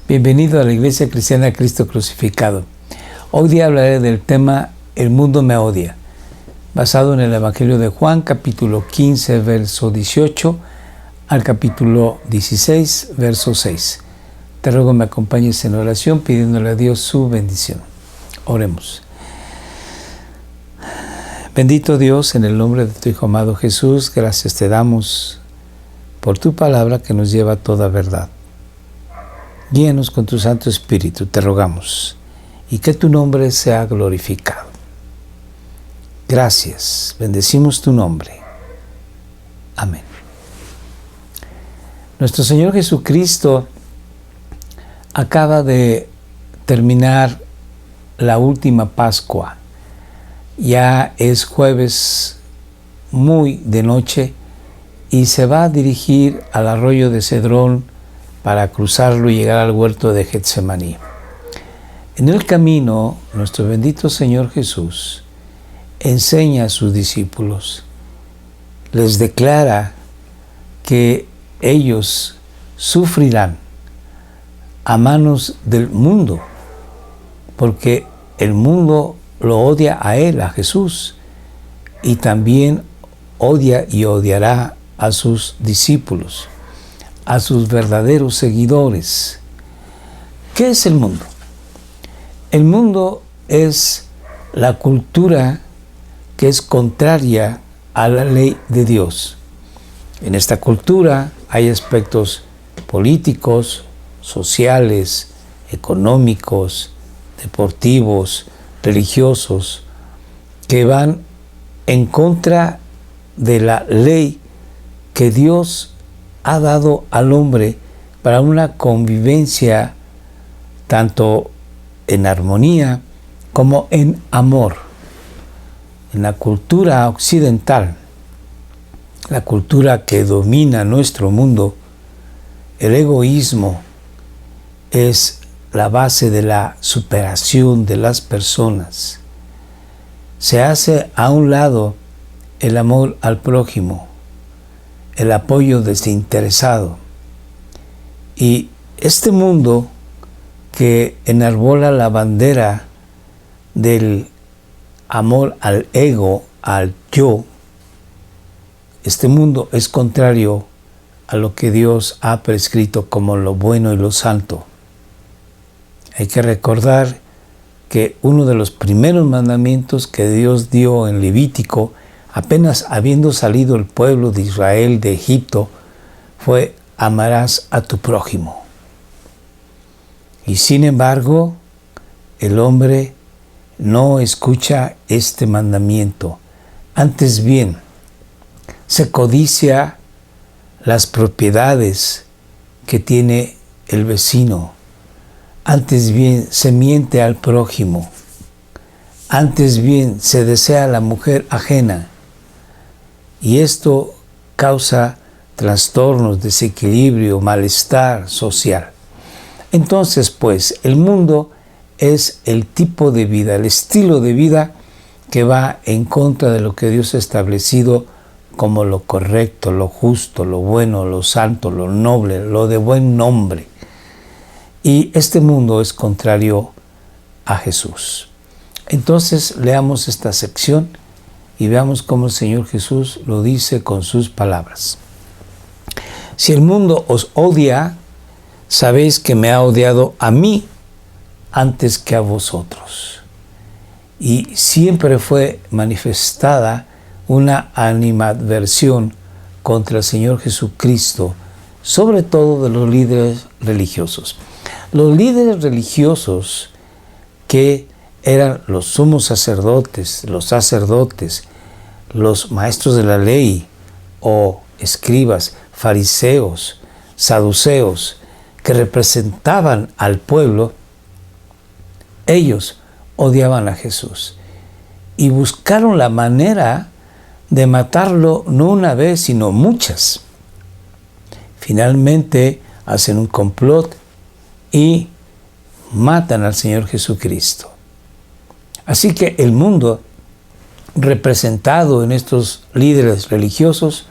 Bienvenido a la Iglesia Cristiana Cristo Crucificado. Hoy día hablaré del tema El mundo me odia, basado en el Evangelio de Juan, capítulo 15, verso 18, al capítulo 16, verso 6. Te ruego me acompañes en oración pidiéndole a Dios su bendición. Oremos. Bendito Dios, en el nombre de tu Hijo amado Jesús, gracias te damos por tu palabra que nos lleva a toda verdad. Guíanos con tu Santo Espíritu, te rogamos, y que tu nombre sea glorificado. Gracias, bendecimos tu nombre. Amén. Nuestro Señor Jesucristo acaba de terminar la última Pascua. Ya es jueves muy de noche y se va a dirigir al arroyo de Cedrón para cruzarlo y llegar al huerto de Getsemaní. En el camino, nuestro bendito Señor Jesús enseña a sus discípulos, les declara que ellos sufrirán a manos del mundo, porque el mundo lo odia a Él, a Jesús, y también odia y odiará a sus discípulos, a sus verdaderos seguidores. ¿Qué es el mundo? El mundo es la cultura que es contraria a la ley de Dios. En esta cultura hay aspectos políticos, sociales, económicos, deportivos, religiosos, que van en contra de la ley que Dios ha dado al hombre para una convivencia tanto en armonía como en amor. En la cultura occidental, la cultura que domina nuestro mundo, el egoísmo es la base de la superación de las personas. Se hace a un lado el amor al prójimo, el apoyo desinteresado. Y este mundo que enarbola la bandera del amor al ego, al yo, este mundo es contrario a lo que Dios ha prescrito como lo bueno y lo santo. Hay que recordar que uno de los primeros mandamientos que Dios dio en Levítico, apenas habiendo salido el pueblo de Israel de Egipto, fue: amarás a tu prójimo. Y sin embargo, el hombre no escucha este mandamiento. Antes bien, se codicia las propiedades que tiene el vecino. Antes bien, se miente al prójimo. Antes bien, se desea la mujer ajena. Y esto causa trastornos, desequilibrio, malestar social. Entonces, pues, el mundo es el tipo de vida, el estilo de vida que va en contra de lo que Dios ha establecido como lo correcto, lo justo, lo bueno, lo santo, lo noble, lo de buen nombre. Y este mundo es contrario a Jesús. Entonces, leamos esta sección y veamos cómo el Señor Jesús lo dice con sus palabras. Si el mundo os odia, sabéis que me ha odiado a mí antes que a vosotros. Y siempre fue manifestada una animadversión contra el Señor Jesucristo, sobre todo de los líderes religiosos. Los líderes religiosos que eran los sumos sacerdotes, los maestros de la ley o escribas, fariseos, saduceos, que representaban al pueblo, ellos odiaban a Jesús y buscaron la manera de matarlo no una vez, sino muchas. Finalmente hacen un complot y matan al Señor Jesucristo. Así que el mundo, representado en estos líderes religiosos,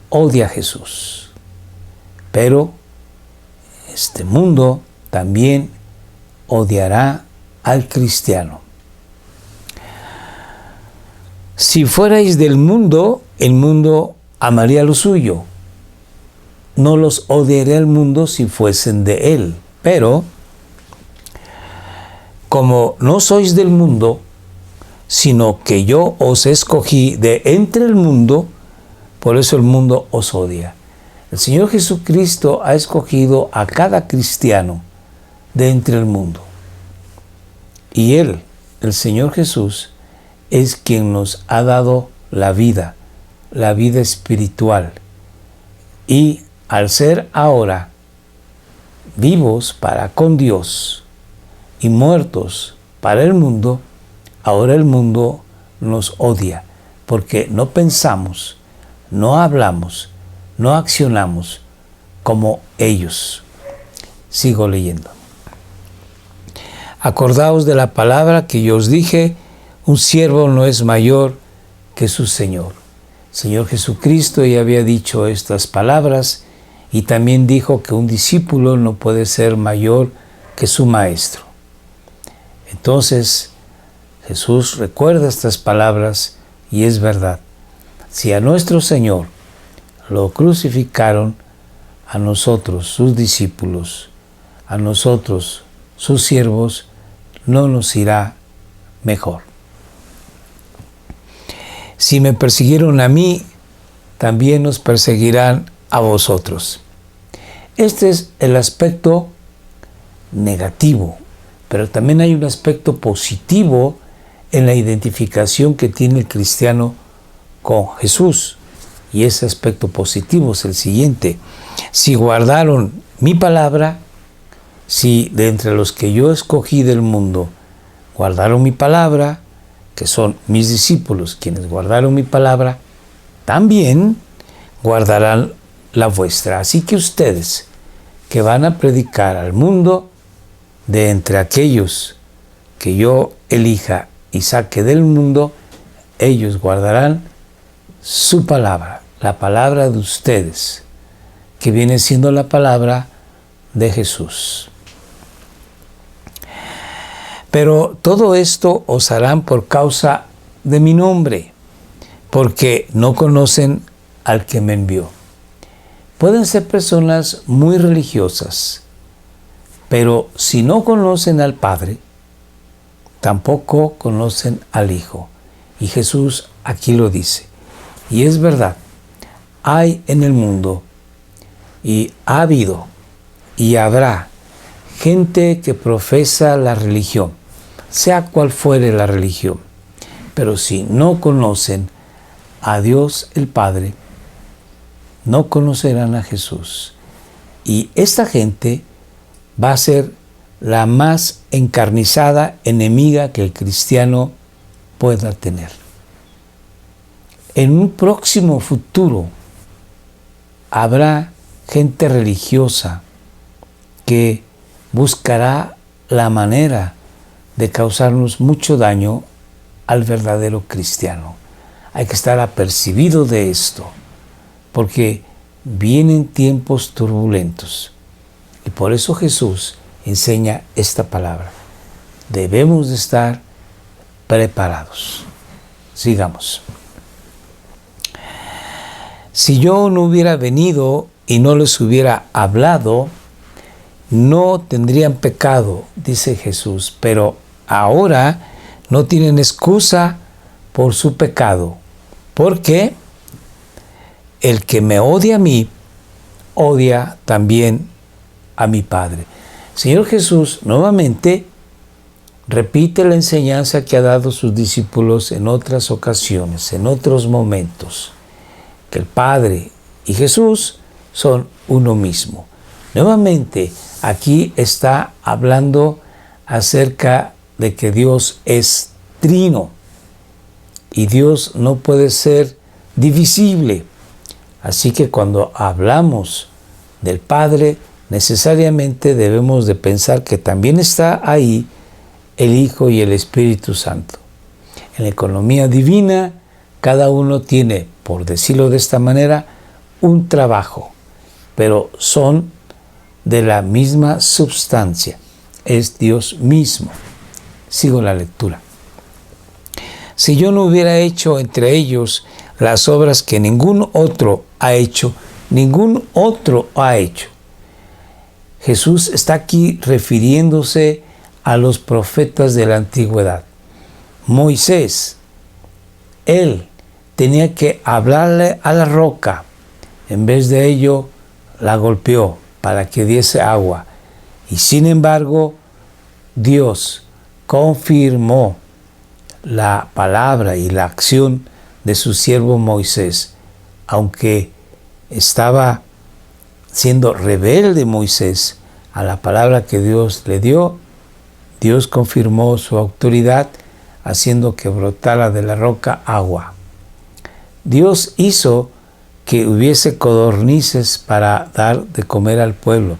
odia a Jesús. Pero este mundo también odiará al cristiano. Si fuerais del mundo, el mundo amaría lo suyo. No los odiaría el mundo si fuesen de él. Pero, como no sois del mundo, sino que yo os escogí de entre el mundo, por eso el mundo os odia. El Señor Jesucristo ha escogido a cada cristiano de entre el mundo. Y Él, el Señor Jesús, es quien nos ha dado la vida espiritual. Y al ser ahora vivos para con Dios y muertos para el mundo, ahora el mundo nos odia, porque no pensamos, no hablamos, no accionamos como ellos. Sigo leyendo. Acordaos de la palabra que yo os dije, un siervo no es mayor que su Señor. El Señor Jesucristo ya había dicho estas palabras y también dijo que un discípulo no puede ser mayor que su maestro. Entonces, Jesús recuerda estas palabras y es verdad. Si a nuestro Señor lo crucificaron, a nosotros, sus discípulos, a nosotros, sus siervos, no nos irá mejor. Si me persiguieron a mí, también nos perseguirán a vosotros. Este es el aspecto negativo, pero también hay un aspecto positivo en la identificación que tiene el cristiano con Jesús. Y ese aspecto positivo es el siguiente: si guardaron mi palabra, si de entre los que yo escogí del mundo guardaron mi palabra, que son mis discípulos quienes guardaron mi palabra, también guardarán la vuestra. Así que ustedes que van a predicar al mundo, de entre aquellos que yo elija y saque del mundo, ellos guardarán su palabra, la palabra de ustedes, que viene siendo la palabra de Jesús. Pero todo esto os harán por causa de mi nombre, porque no conocen al que me envió. Pueden ser personas muy religiosas, pero si no conocen al Padre, tampoco conocen al Hijo. Y Jesús aquí lo dice. Y es verdad, hay en el mundo, y ha habido, y habrá gente que profesa la religión, sea cual fuere la religión, pero si no conocen a Dios el Padre, no conocerán a Jesús. Y esta gente va a ser la más encarnizada enemiga que el cristiano pueda tener. En un próximo futuro habrá gente religiosa que buscará la manera de causarnos mucho daño al verdadero cristiano. Hay que estar apercibido de esto, porque vienen tiempos turbulentos. Y por eso Jesús enseña esta palabra. Debemos de estar preparados. Sigamos. Si yo no hubiera venido y no les hubiera hablado, no tendrían pecado, dice Jesús, pero ahora no tienen excusa por su pecado, porque el que me odia a mí, odia también a mi Padre. Señor Jesús nuevamente repite la enseñanza que ha dado a sus discípulos en otras ocasiones, en otros momentos, que el Padre y Jesús son uno mismo. Nuevamente, aquí está hablando acerca de que Dios es trino y Dios no puede ser divisible. Así que cuando hablamos del Padre, necesariamente debemos de pensar que también está ahí el Hijo y el Espíritu Santo. En la economía divina, cada uno tiene, por decirlo de esta manera, un trabajo, pero son de la misma substancia, es Dios mismo. Sigo la lectura. Si yo no hubiera hecho entre ellos las obras que ningún otro ha hecho, ningún otro ha hecho. Jesús está aquí refiriéndose a los profetas de la antigüedad. Moisés, él tenía que hablarle a la roca, en vez de ello la golpeó para que diese agua. Y sin embargo, Dios confirmó la palabra y la acción de su siervo Moisés, aunque estaba siendo rebelde Moisés a la palabra que Dios le dio. Dios confirmó su autoridad haciendo que brotara de la roca agua. Dios hizo que hubiese codornices para dar de comer al pueblo.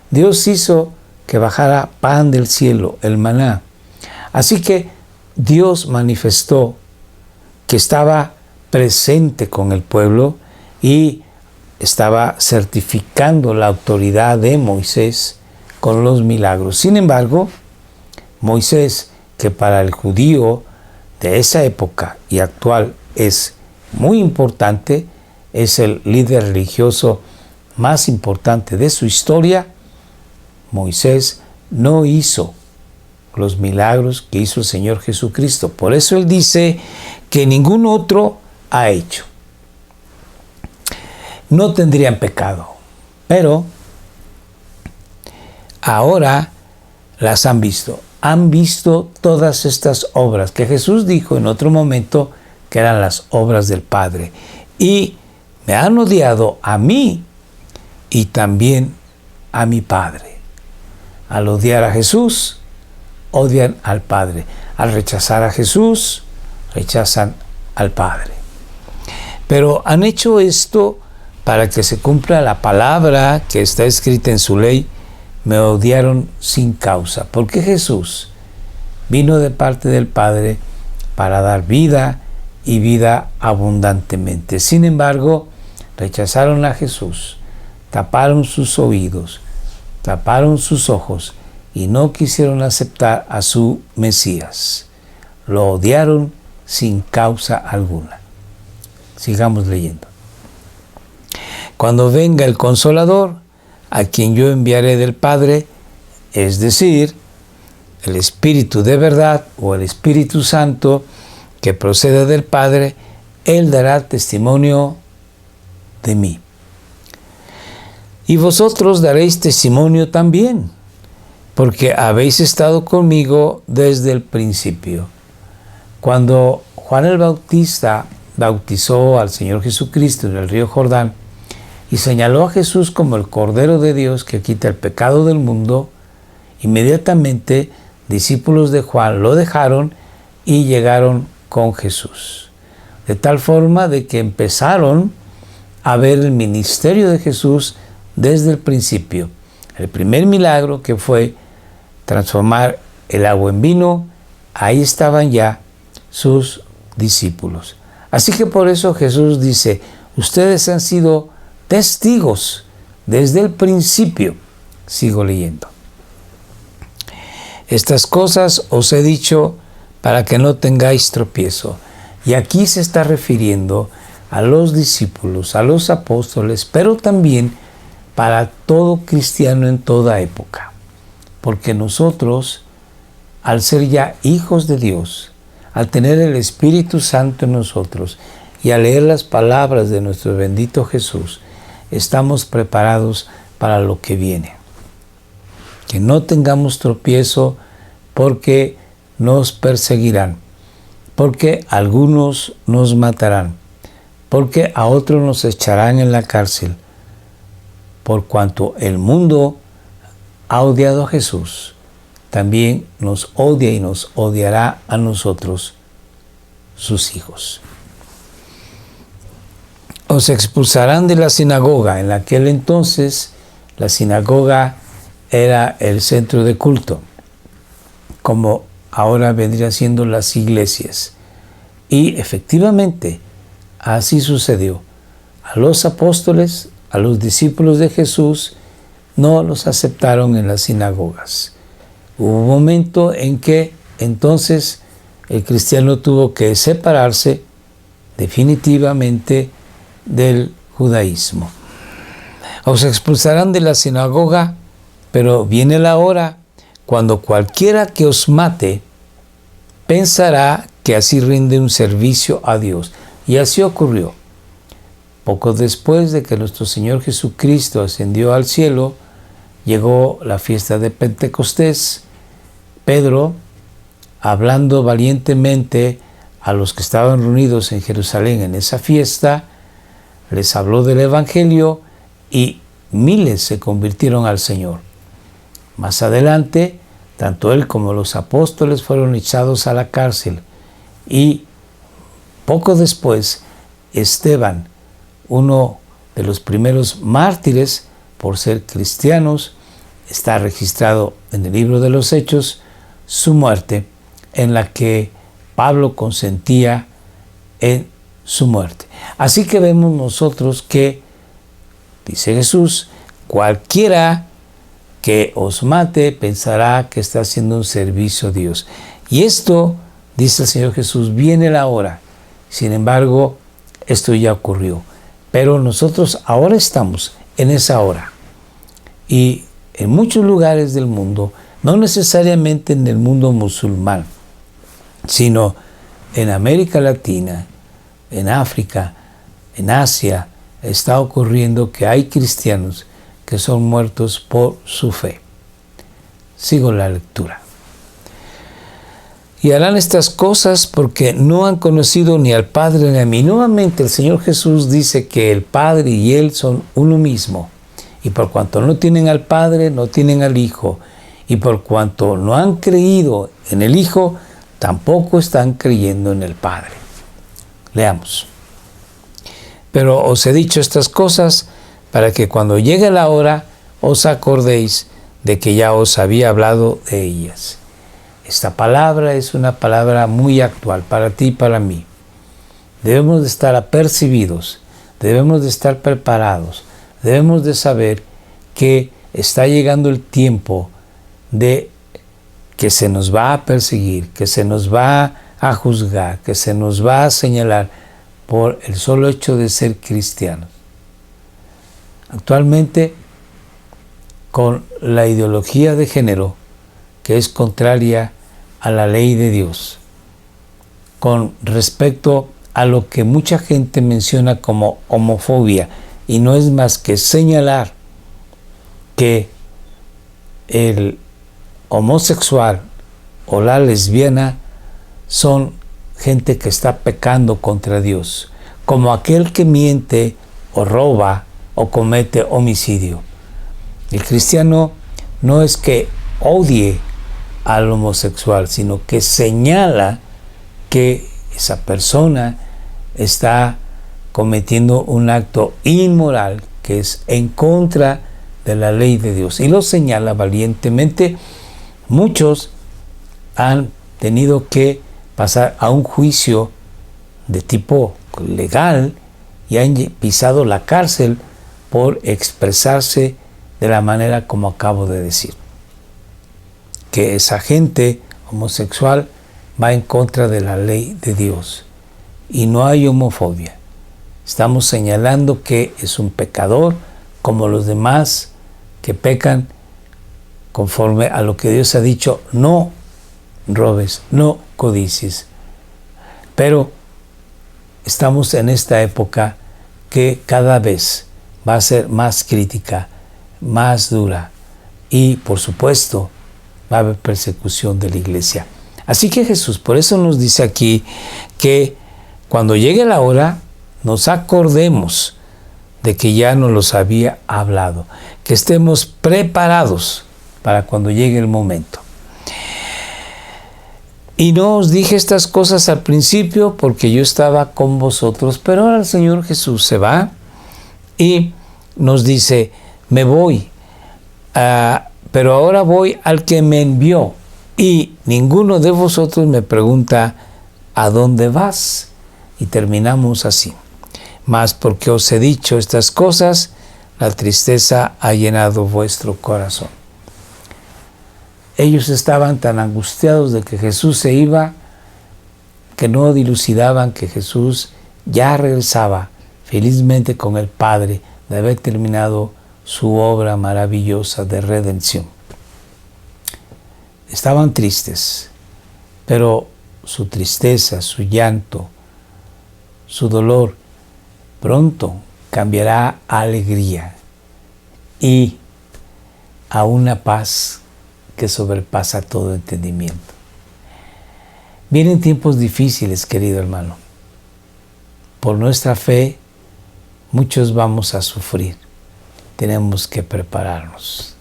Dios hizo que bajara pan del cielo, el maná. Así que Dios manifestó que estaba presente con el pueblo y estaba certificando la autoridad de Moisés con los milagros. Sin embargo, Moisés, que para el judío de esa época y actual es muy importante, es el líder religioso más importante de su historia, Moisés no hizo los milagros que hizo el Señor Jesucristo. Por eso él dice que ningún otro ha hecho. No tendrían pecado, pero ahora las han visto. Han visto todas estas obras que Jesús dijo en otro momento que eran las obras del Padre. Y me han odiado a mí y también a mi Padre. Al odiar a Jesús, odian al Padre. Al rechazar a Jesús, rechazan al Padre. Pero han hecho esto para que se cumpla la palabra que está escrita en su ley. Me odiaron sin causa, porque Jesús vino de parte del Padre para dar vida y vida abundantemente. Sin embargo, rechazaron a Jesús, taparon sus oídos, taparon sus ojos y no quisieron aceptar a su Mesías. Lo odiaron sin causa alguna. Sigamos leyendo. Cuando venga el Consolador, a quien yo enviaré del Padre, es decir, el Espíritu de verdad o el Espíritu Santo que procede del Padre, Él dará testimonio de mí. Y vosotros daréis testimonio también, porque habéis estado conmigo desde el principio. Cuando Juan el Bautista bautizó al Señor Jesucristo en el río Jordán y señaló a Jesús como el Cordero de Dios que quita el pecado del mundo, inmediatamente discípulos de Juan lo dejaron y llegaron con Jesús. De tal forma de que empezaron a ver el ministerio de Jesús desde el principio. El primer milagro, que fue transformar el agua en vino, ahí estaban ya sus discípulos. Así que por eso Jesús dice, ustedes han sido testigos desde el principio. Sigo leyendo. Estas cosas os he dicho para que no tengáis tropiezo. Y aquí se está refiriendo a los discípulos, a los apóstoles, pero también para todo cristiano en toda época. Porque nosotros, al ser ya hijos de Dios, al tener el Espíritu Santo en nosotros y al leer las palabras de nuestro bendito Jesús, estamos preparados para lo que viene. Que no tengamos tropiezo porque nos perseguirán, porque algunos nos matarán, porque a otros nos echarán en la cárcel, por cuanto el mundo ha odiado a Jesús, también nos odia y nos odiará a nosotros, sus hijos. Os expulsarán de la sinagoga. En aquel entonces, la sinagoga era el centro de culto, como ahora vendría siendo las iglesias. Y efectivamente, así sucedió. A los apóstoles, a los discípulos de Jesús, no los aceptaron en las sinagogas. Hubo un momento en que entonces el cristiano tuvo que separarse definitivamente del judaísmo. Os expulsarán de la sinagoga, pero viene la hora cuando cualquiera que os mate pensará que así rinde un servicio a Dios. Y así ocurrió. Poco después de que nuestro Señor Jesucristo ascendió al cielo, llegó la fiesta de Pentecostés. Pedro, hablando valientemente a los que estaban reunidos en Jerusalén en esa fiesta, les habló del Evangelio y miles se convirtieron al Señor. Más adelante, tanto él como los apóstoles fueron echados a la cárcel y poco después, Esteban, uno de los primeros mártires por ser cristianos, está registrado en el libro de los Hechos, su muerte, en la que Pablo consentía en su muerte. Así que vemos nosotros que, dice Jesús, cualquiera que os mate pensará que está haciendo un servicio a Dios. Y esto, dice el Señor Jesús, viene la hora. Sin embargo, esto ya ocurrió. Pero nosotros ahora estamos en esa hora. Y en muchos lugares del mundo, no necesariamente en el mundo musulmán, sino en América Latina, en África, en Asia, está ocurriendo que hay cristianos que son muertos por su fe. Sigo la lectura. Y harán estas cosas porque no han conocido ni al Padre ni a mí. Nuevamente el Señor Jesús dice que el Padre y Él son uno mismo. Y por cuanto no tienen al Padre, no tienen al Hijo. Y por cuanto no han creído en el Hijo, tampoco están creyendo en el Padre. Leamos. Pero os he dicho estas cosas para que cuando llegue la hora os acordéis de que ya os había hablado de ellas. Esta palabra es una palabra muy actual para ti y para mí. Debemos de estar apercibidos, debemos de estar preparados, debemos de saber que está llegando el tiempo de que se nos va a perseguir, que se nos va a juzgar, que se nos va a señalar por el solo hecho de ser cristianos. Actualmente, con la ideología de género, que es contraria a la ley de Dios, con respecto a lo que mucha gente menciona como homofobia, y no es más que señalar que el homosexual o la lesbiana son gente que está pecando contra Dios, como aquel que miente o roba o comete homicidio. El cristiano no es que odie al homosexual, sino que señala que esa persona está cometiendo un acto inmoral que es en contra de la ley de Dios. Y lo señala valientemente. Muchos han tenido que pasar a un juicio de tipo legal y han pisado la cárcel por expresarse de la manera como acabo de decir. Que esa gente homosexual va en contra de la ley de Dios. Y no hay homofobia. Estamos señalando que es un pecador como los demás que pecan conforme a lo que Dios ha dicho: no robes, no codicies. Pero estamos en esta época que cada vez va a ser más crítica, más dura, y por supuesto va a haber persecución de la iglesia. Así que Jesús por eso nos dice aquí que cuando llegue la hora nos acordemos de que ya nos los había hablado, que estemos preparados para cuando llegue el momento. Y no os dije estas cosas al principio porque yo estaba con vosotros, pero ahora el Señor Jesús se va y nos dice: me voy, pero ahora voy al que me envió, y ninguno de vosotros me pregunta: ¿a dónde vas? Y terminamos así. Mas porque os he dicho estas cosas, la tristeza ha llenado vuestro corazón. Ellos estaban tan angustiados de que Jesús se iba, que no dilucidaban que Jesús ya regresaba felizmente con el Padre de haber terminado su obra maravillosa de redención. Estaban tristes, pero su tristeza, su llanto, su dolor pronto cambiará a alegría y a una paz que sobrepasa todo entendimiento. Vienen tiempos difíciles, querido hermano. Por nuestra fe, muchos vamos a sufrir. Tenemos que prepararnos.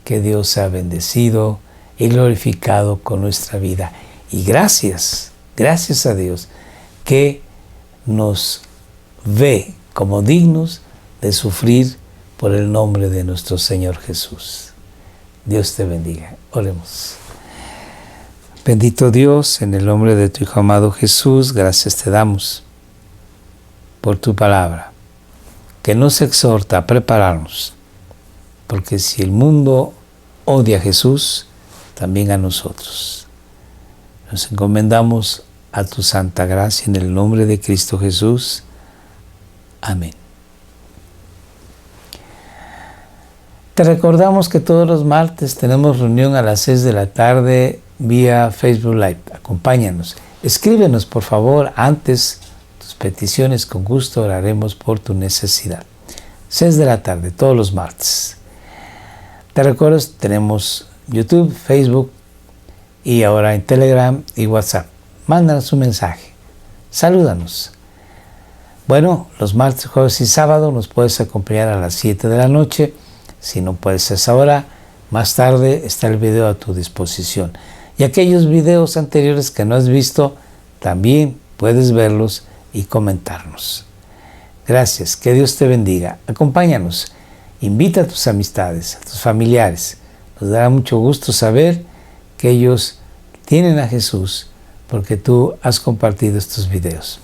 Que Dios sea bendecido y glorificado con nuestra vida. Y gracias a Dios, que nos ve como dignos de sufrir por el nombre de nuestro Señor Jesús. Dios te bendiga. Oremos. Bendito Dios, en el nombre de tu Hijo amado Jesús, gracias te damos por tu palabra, que nos exhorta a prepararnos, porque si el mundo odia a Jesús, también a nosotros. Nos encomendamos a tu santa gracia en el nombre de Cristo Jesús. Amén. Te recordamos que todos los martes tenemos reunión a las 6 de la tarde vía Facebook Live. Acompáñanos. Escríbenos, por favor, antes tus peticiones. Con gusto oraremos por tu necesidad. 6 de la tarde, todos los martes. Te recuerdo, tenemos YouTube, Facebook y ahora en Telegram y WhatsApp. Mándanos un mensaje. Salúdanos. Bueno, los martes, jueves y sábado nos puedes acompañar a las 7 de la noche. Si no puedes a esa hora, más tarde está el video a tu disposición. Y aquellos videos anteriores que no has visto, también puedes verlos y comentarnos. Gracias, que Dios te bendiga. Acompáñanos, invita a tus amistades, a tus familiares. Nos dará mucho gusto saber que ellos tienen a Jesús porque tú has compartido estos videos.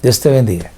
Dios te bendiga.